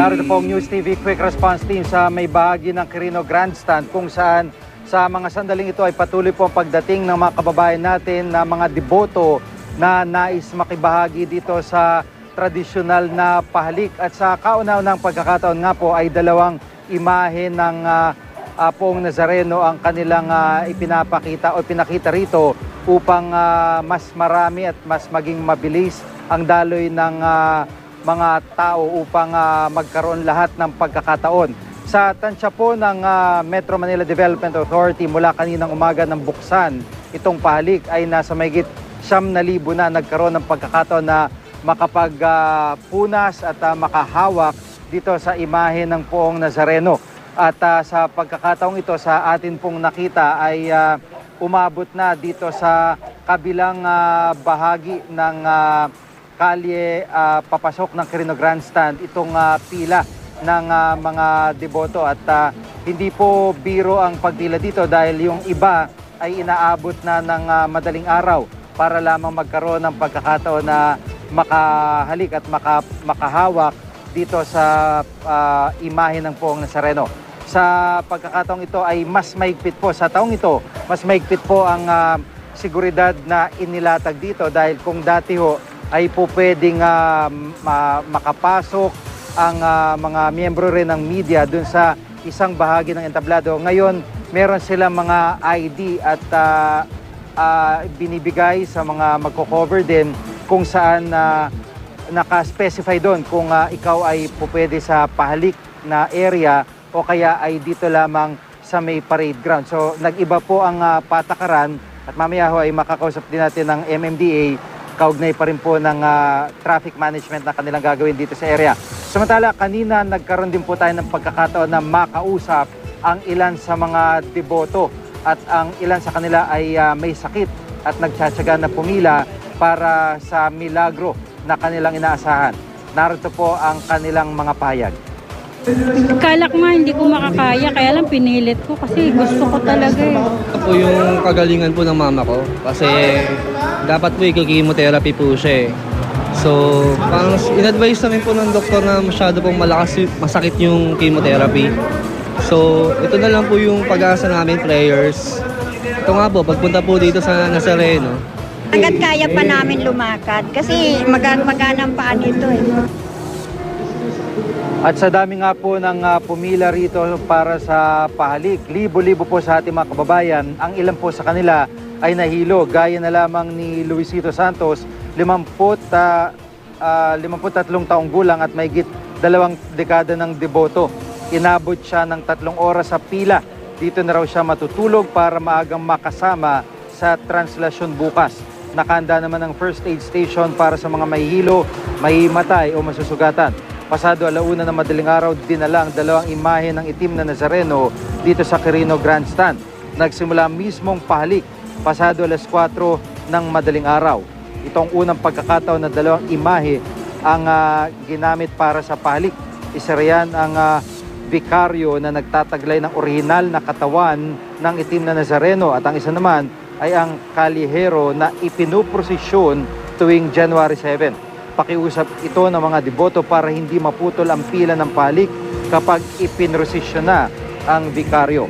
Narito po ang News TV Quick Response Team sa may bahagi ng Quirino Grandstand kung saan sa mga sandaling ito ay patuloy po ang pagdating ng mga kababayan natin na mga deboto na nais makibahagi dito sa tradisyonal na pahalik. At sa kauna-unang pagkakataon nga po ay dalawang imahe ng Poong Nazareno ang kanilang ipinapakita o pinakita rito upang mas marami at mas maging mabilis ang daloy ng mga tao upang magkaroon lahat ng pagkakataon. Sa tansya po ng Metro Manila Development Authority mula kaninang umaga ng buksan itong pahalik ay nasa mahigit 9,000 na nagkaroon ng pagkakataon na makapagpunas at makahawak dito sa imahe ng Poong Nazareno. At sa pagkakataong ito sa atin pong nakita ay umabot na dito sa kabilang bahagi ng kalye papasok ng Quirino Grandstand itong pila ng mga deboto at hindi po biro ang pagpila dito dahil yung iba ay inaabot na ng madaling araw para lamang magkaroon ng pagkakataon na makahalik at makahawak dito sa imahe ng Poong Nazareno. Sa pagkakataong ito ay mas maigpit po, sa taong ito, mas maigpit po ang seguridad na inilatag dito dahil kung dati ho ay po pwedeng makapasok ang mga miyembro rin ng media dun sa isang bahagi ng entablado. Ngayon, meron silang mga ID at binibigay sa mga magko-cover din kung saan naka-specify doon kung ikaw ay po pwede sa pahalik na area o kaya ay dito lamang sa may parade ground. So nag-iba po ang patakaran at mamaya ho ay makakausap din natin ng MMDA kaugnay pa rin po ng traffic management na kanilang gagawin dito sa area. Samantala, kanina nagkaroon din po tayo ng pagkakataon na makausap ang ilan sa mga deboto at ang ilan sa kanila ay may sakit at nagtsatsaga na pumila para sa milagro na kanilang inaasahan. Narito po ang kanilang mga pahayag. Kalak nga, hindi ko makakaya, kaya lang pinilit ko kasi gusto ko talaga eh. Ito po yung kagalingan po ng mama ko kasi dapat po i-chemotherapy po siya eh. So, parang in-advise namin po ng doktor na masyado pong masakit yung chemotherapy. So, ito na lang po yung pag-asa namin, prayers. Ito nga po, pagpunta po dito sa Nazareno. Hanggat kaya pa namin lumakad kasi maganang paa dito eh. At sa dami nga po ng pumila rito para sa pahalik, libo-libo po sa ating mga kababayan, ang ilan po sa kanila ay nahilo. Gaya na lamang ni Luisito Santos, 53 taong gulang at mahigit 2 dekada ng deboto. Inabot siya ng 3 oras sa pila. Dito na raw siya matutulog para maagang makasama sa translasyon bukas. Nakahanda naman ang first aid station para sa mga mahihilo, mahimatay o masusugatan. Pasado 1:00 na madaling araw, dinala ang 2 imahe ng itim na Nazareno dito sa Quirino Grandstand. Nagsimula mismong pahalik pasado 4:00 ng madaling araw. Itong unang pagkakataon na 2 imahe ang ginamit para sa pahalik. Isa riyan ang bikaryo na nagtataglay ng orihinal na katawan ng itim na Nazareno at ang isa naman ay ang kalihero na ipinuprosesyon tuwing January 7. Pakiusap ito ng mga deboto para hindi maputol ang pila ng pahalik kapag ipinrosesyon na ang bikaryo.